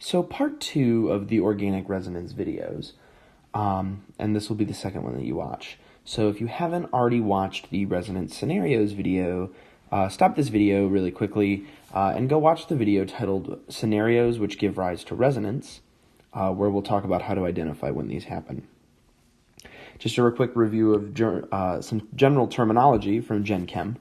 So part 2 of the organic resonance videos, and this will be the second one that you watch. So if you haven't already watched the resonance scenarios video, stop this video really quickly and go watch the video titled Scenarios Which Give Rise to Resonance, where we'll talk about how to identify when these happen. Just a quick review of some general terminology from Gen Chem.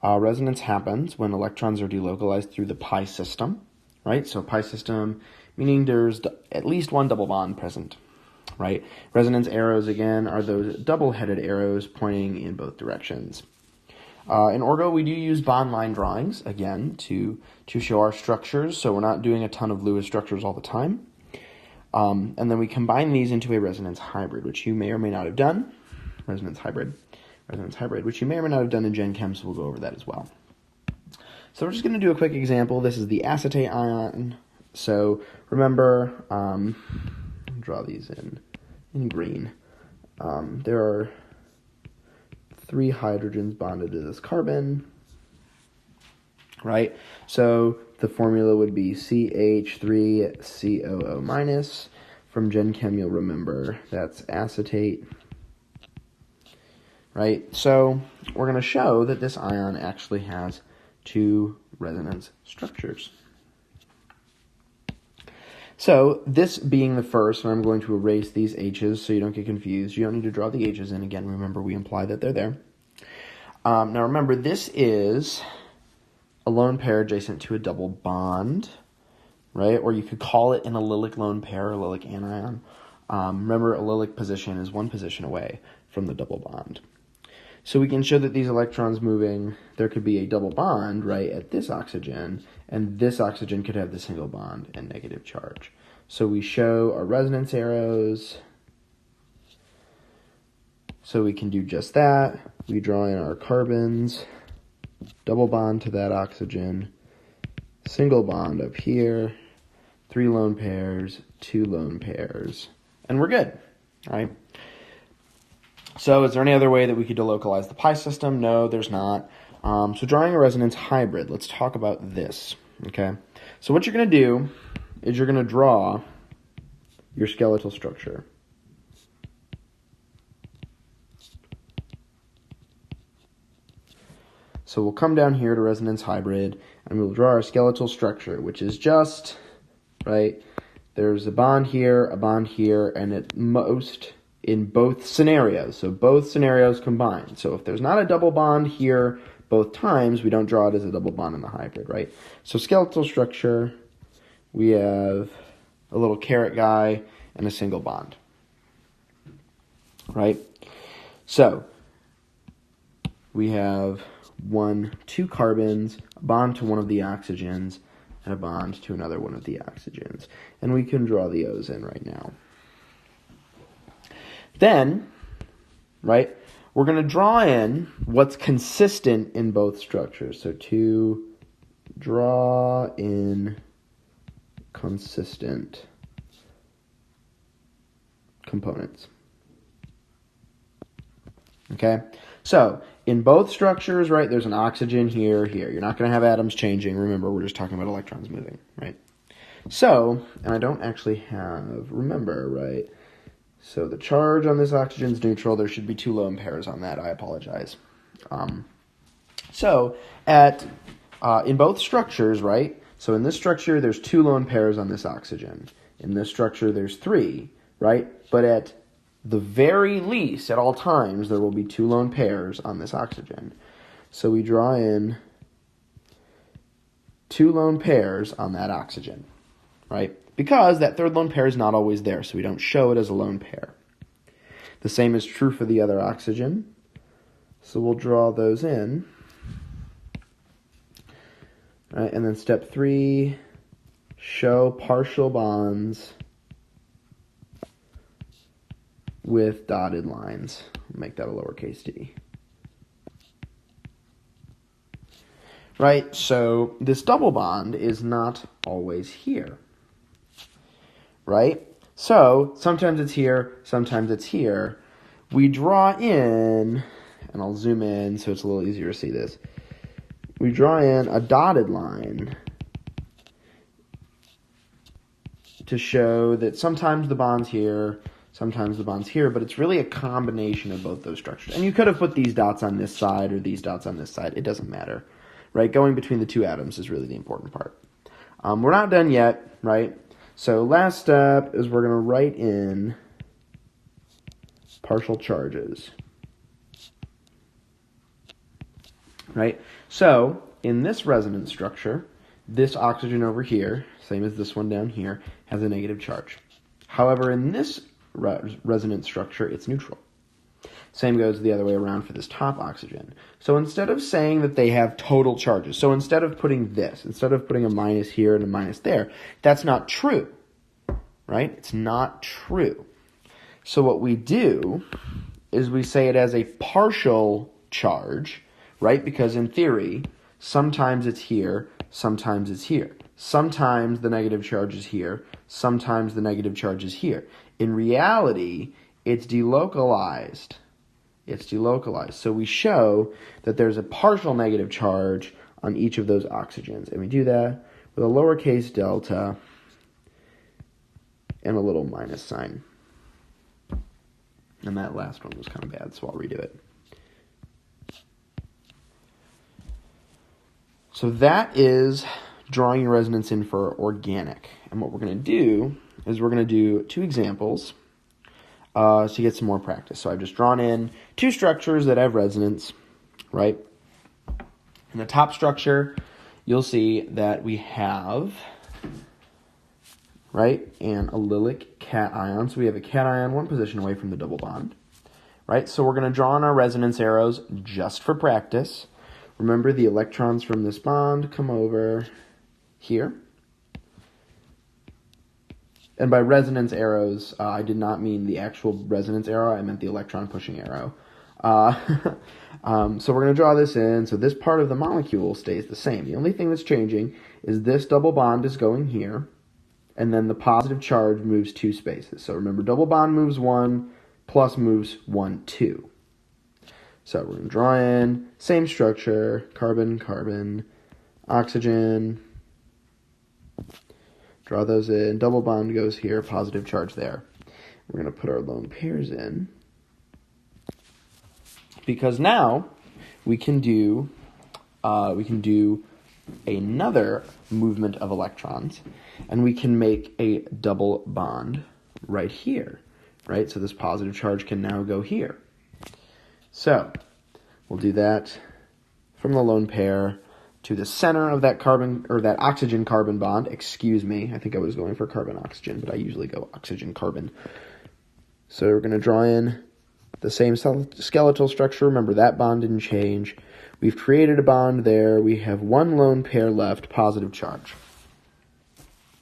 Resonance happens when electrons are delocalized through the pi system, right? So pi system meaning there's at least one double bond present, right? Resonance arrows, again, are those double-headed arrows pointing in both directions. In Orgo, we do use bond line drawings, again, to show our structures, so we're not doing a ton of Lewis structures all the time. And then we combine these into a resonance hybrid, which you may or may not have done. Resonance hybrid, which you may or may not have done in Gen Chem, so we'll go over that as well. So we're just going to do a quick example. This is the acetate ion. So remember, draw these in green. There are 3 hydrogens bonded to this carbon, right? So the formula would be CH3COO minus. From Gen Chem, you'll remember that's acetate, right? So we're going to show that this ion actually has 2 resonance structures. So this being the first, and I'm going to erase these H's so you don't get confused. You don't need to draw the H's in. Again, remember we imply that they're there. Now remember, this is a lone pair adjacent to a double bond, right? Or you could call it an allylic lone pair, allylic anion. Remember, allylic position is 1 position away from the double bond. So we can show that these electrons moving, there could be a double bond, right, at this oxygen, and this oxygen could have the single bond and negative charge. So we show our resonance arrows. So we can do just that. We draw in our carbons, double bond to that oxygen, single bond up here, 3 lone pairs, 2 lone pairs, and we're good, all right? So is there any other way that we could delocalize the pi system? No, there's not. So drawing a resonance hybrid, let's talk about this, okay? So what you're going to do is you're going to draw your skeletal structure. So we'll come down here to resonance hybrid, and we'll draw our skeletal structure, which is just, right, there's a bond here, and at most in both scenarios. So both scenarios combined. So if there's not a double bond here both times, we don't draw it as a double bond in the hybrid, right? So skeletal structure, we have a little caret guy and a single bond, right? So we have 2 carbons, a bond to one of the oxygens, and a bond to another one of the oxygens. And we can draw the O's in right now. Then, right, we're going to draw in what's consistent in both structures. So to draw in consistent components. Okay, so in both structures, right, there's an oxygen here, here. You're not going to have atoms changing. Remember, we're just talking about electrons moving, right? So, and I don't actually have, remember, right, so the charge on this oxygen is neutral. There should be 2 lone pairs on that. I apologize. So in both structures, right, so in this structure, there's 2 lone pairs on this oxygen. In this structure, there's 3, right? But at the very least, at all times, there will be 2 lone pairs on this oxygen. So we draw in 2 lone pairs on that oxygen, right? Because that 3rd lone pair is not always there, so we don't show it as a lone pair. The same is true for the other oxygen. So we'll draw those in. Right, and then step 3, show partial bonds with dotted lines. Make that a lowercase d. Right, so this double bond is not always here. Right? So sometimes it's here, sometimes it's here. We draw in, and I'll zoom in so it's a little easier to see this. We draw in a dotted line to show that sometimes the bond's here, sometimes the bond's here, but it's really a combination of both those structures. And you could have put these dots on this side or these dots on this side. It doesn't matter, right? Going between the two atoms is really the important part. We're not done yet, right? So last step is we're going to write in partial charges, right? So in this resonance structure, this oxygen over here, same as this one down here, has a negative charge. However, in this resonance structure, it's neutral. Same goes the other way around for this top oxygen. So instead of saying that they have total charges, so instead of putting a minus here and a minus there, that's not true, right? It's not true. So what we do is we say it as a partial charge, right? Because in theory, sometimes it's here, sometimes it's here. Sometimes the negative charge is here, sometimes the negative charge is here. In reality, it's delocalized. It's delocalized. So we show that there's a partial negative charge on each of those oxygens. And we do that with a lowercase delta and a little minus sign. And that last one was kind of bad, so I'll redo it. So that is drawing your resonance in for organic. And what we're going to do is we're going to do two examples to get some more practice. So I've just drawn in two structures that have resonance, right? In the top structure, you'll see that we have, right, an allylic cation. So we have a cation one position away from the double bond, right? So we're going to draw in our resonance arrows just for practice. Remember, the electrons from this bond come over here. And by resonance arrows, I did not mean the actual resonance arrow. I meant the electron pushing arrow. So we're going to draw this in. So this part of the molecule stays the same. The only thing that's changing is this double bond is going here, and then the positive charge moves 2 spaces. So remember, double bond moves 1, plus moves 1, 2. So we're going to draw in, same structure, carbon, carbon, oxygen. Draw those in, double bond goes here, positive charge there. We're going to put our lone pairs in, because now we can do another movement of electrons, and we can make a double bond right here, right? So this positive charge can now go here. So we'll do that from the lone pair to the center of that carbon, or that oxygen-carbon bond. Excuse me, I think I was going for carbon-oxygen, but I usually go oxygen-carbon. So we're going to draw in the same skeletal structure. Remember, that bond didn't change. We've created a bond there. We have one lone pair left, positive charge.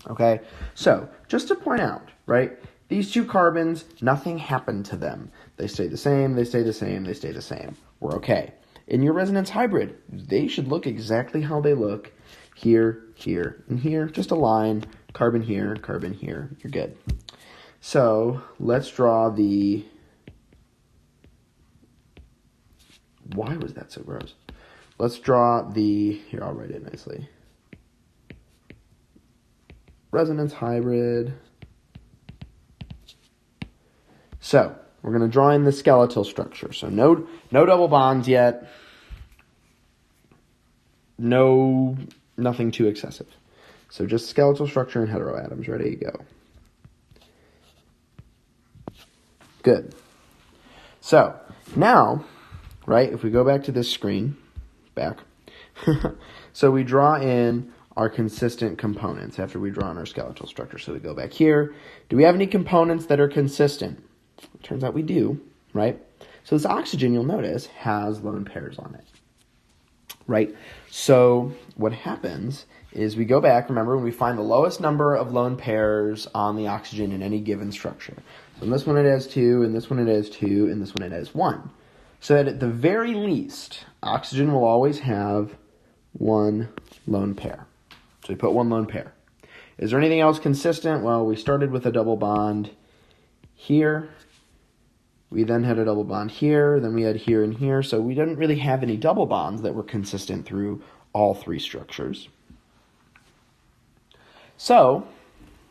Okay, so just to point out, right, these two carbons, nothing happened to them. They stay the same, they stay the same, they stay the same. We're okay. In your resonance hybrid, they should look exactly how they look here, here, and here. Just a line, carbon here, you're good. So let's draw the, why was that so gross? Let's draw the, here, I'll write it nicely. Resonance hybrid. So we're going to draw in the skeletal structure. So no double bonds yet. Nothing too excessive. So just skeletal structure and heteroatoms. Ready to go. Good. So now, right, if we go back to this screen, back. So we draw in our consistent components after we draw in our skeletal structure. So we go back here. Do we have any components that are consistent? It turns out we do, right? So this oxygen, you'll notice, has lone pairs on it, right? So what happens is we go back, remember, when we find the lowest number of lone pairs on the oxygen in any given structure. So in this one it has 2, in this one it has 2, in this one it has 1. So that at the very least, oxygen will always have one lone pair. So we put one lone pair. Is there anything else consistent? Well, we started with a double bond here. We then had a double bond here, then we had here and here, so we didn't really have any double bonds that were consistent through all 3 structures. So,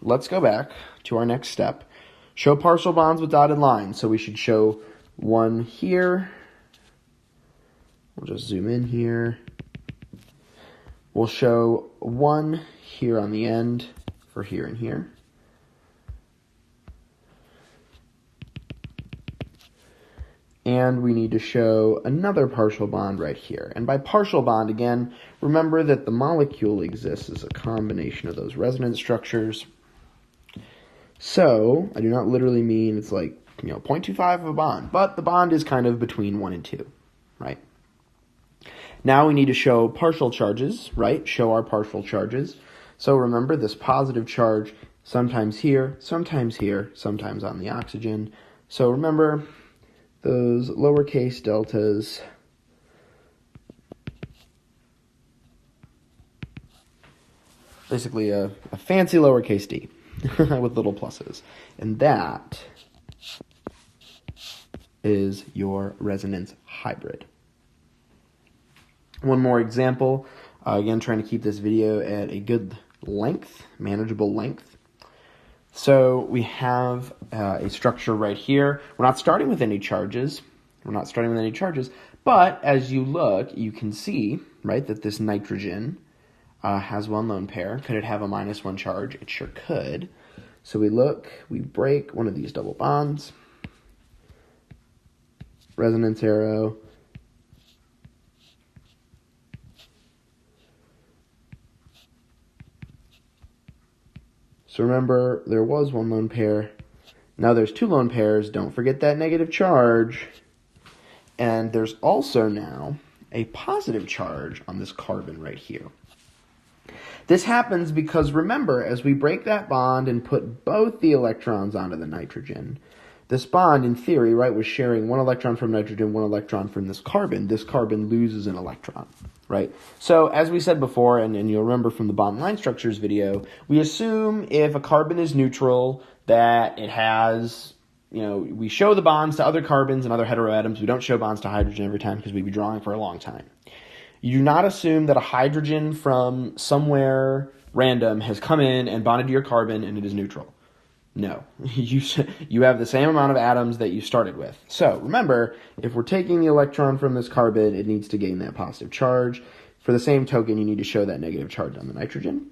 let's go back to our next step. Show partial bonds with dotted lines. So we should show one here. We'll just zoom in here. We'll show one here on the end for here and here. And we need to show another partial bond right here. And by partial bond, again, remember that the molecule exists as a combination of those resonance structures. So I do not literally mean it's like, 0.25 of a bond, but the bond is kind of between 1 and 2, right? Now we need to show partial charges, right? Show our partial charges. So remember this positive charge sometimes here, sometimes on the oxygen. So remember those lowercase deltas basically a fancy lowercase d with little pluses. And that is your resonance hybrid. One more example, again, trying to keep this video at a good length, manageable length. So we have a structure right here. We're not starting with any charges. But as you look, you can see, right, that this nitrogen has one lone pair. Could it have a -1 charge? It sure could. So we look, we break one of these double bonds. Resonance arrow. So remember, there was one lone pair. Now there's 2 lone pairs. Don't forget that negative charge. And there's also now a positive charge on this carbon right here. This happens because, remember, as we break that bond and put both the electrons onto the nitrogen, this bond, in theory, right, was sharing 1 electron from nitrogen, 1 electron from this carbon. This carbon loses an electron, right? So, as we said before, and you'll remember from the bond line structures video, we assume if a carbon is neutral, that it has, we show the bonds to other carbons and other heteroatoms. We don't show bonds to hydrogen every time because we'd be drawing for a long time. You do not assume that a hydrogen from somewhere random has come in and bonded to your carbon and it is neutral. No, you have the same amount of atoms that you started with. So remember, if we're taking the electron from this carbon, it needs to gain that positive charge. For the same token, you need to show that negative charge on the nitrogen.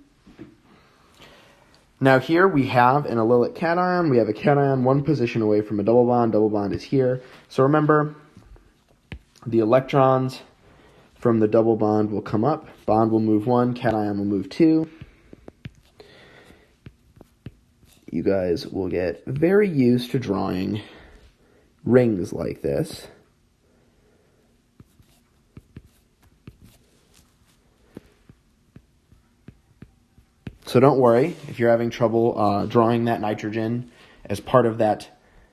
Now here we have an allylic cation. We have a cation 1 position away from a double bond. Double bond is here. So remember, the electrons from the double bond will come up. Bond will move 1, cation will move 2. You guys will get very used to drawing rings like this. So don't worry if you're having trouble drawing that nitrogen as part of that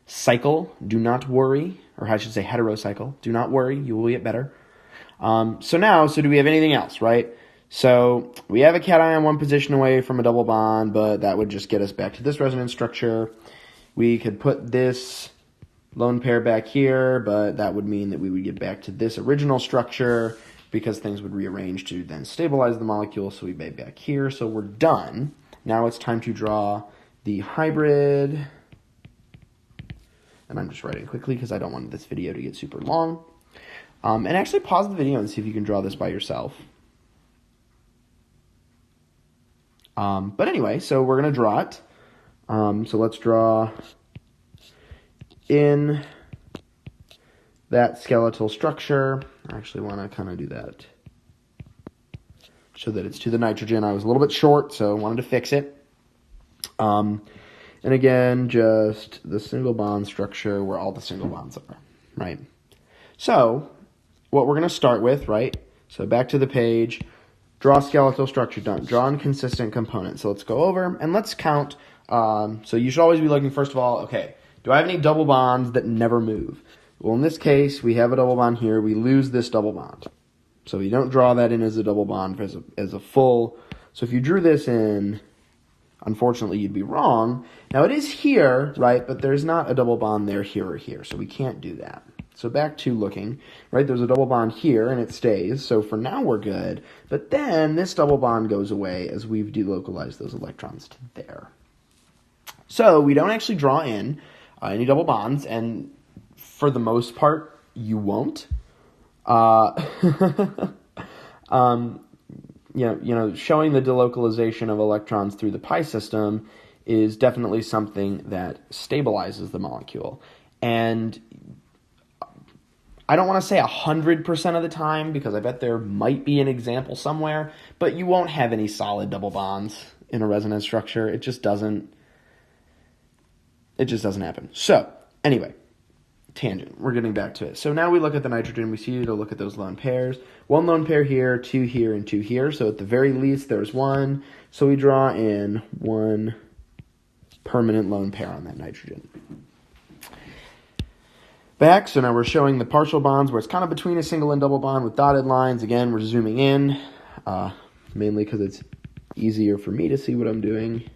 cycle. Do not worry, or I should say heterocycle. Do not worry, you will get better. So do we have anything else, right? So we have a cation 1 position away from a double bond, but that would just get us back to this resonance structure. We could put this lone pair back here, but that would mean that we would get back to this original structure because things would rearrange to then stabilize the molecule, so we'd be back here. So we're done. Now it's time to draw the hybrid. And I'm just writing quickly because I don't want this video to get super long. And actually pause the video and see if you can draw this by yourself. But anyway, so we're going to draw it. So let's draw in that skeletal structure. I actually want to kind of do that so that it's to the nitrogen. I was a little bit short, so I wanted to fix it. And again, just the single bond structure where all the single bonds are, right? So what we're going to start with, right? So back to the page. Draw skeletal structure, done. Draw inconsistent components. So let's go over and let's count. So you should always be looking, first of all, okay, do I have any double bonds that never move? Well, in this case, we have a double bond here. We lose this double bond. So you don't draw that in as a double bond as a full. So if you drew this in, unfortunately, you'd be wrong. Now, it is here, right, but there's not a double bond there, here, or here. So we can't do that. So back to looking, right, there's a double bond here, and it stays. So for now, we're good. But then this double bond goes away as we've delocalized those electrons to there. So we don't actually draw in any double bonds, and for the most part, you won't. Showing the delocalization of electrons through the pi system is definitely something that stabilizes the molecule. And I don't want to say 100% of the time, because I bet there might be an example somewhere, but you won't have any solid double bonds in a resonance structure. It just doesn't happen. So, anyway, tangent. We're getting back to it. So now we look at the nitrogen. We see to look at those lone pairs. One lone pair here, two here, and two here. So at the very least, there's one. So we draw in one permanent lone pair on that nitrogen. Back, so now we're showing the partial bonds where it's kind of between a single and double bond with dotted lines. Again, we're zooming in, mainly because it's easier for me to see what I'm doing.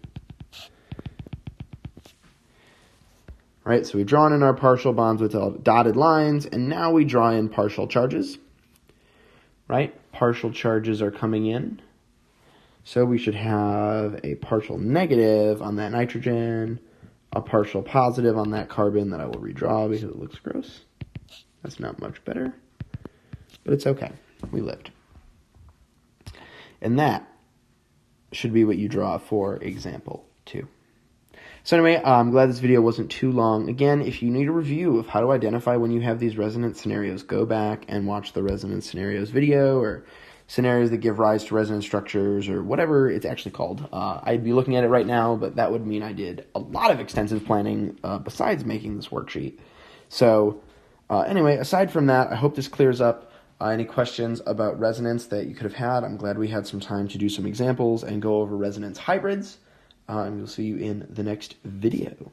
Right, so we've drawn in our partial bonds with dotted lines, and now we draw in partial charges. Right, partial charges are coming in. So we should have a partial negative on that nitrogen, a partial positive on that carbon that I will redraw because it looks gross. That's not much better, but it's okay. We lived. And that should be what you draw for example 2. So anyway, I'm glad this video wasn't too long. Again, if you need a review of how to identify when you have these resonance scenarios, go back and watch the resonance scenarios video, or scenarios that give rise to resonance structures, or whatever it's actually called. I'd be looking at it right now, but that would mean I did a lot of extensive planning besides making this worksheet. So anyway, aside from that, I hope this clears up any questions about resonance that you could have had. I'm glad we had some time to do some examples and go over resonance hybrids. And we'll see you in the next video.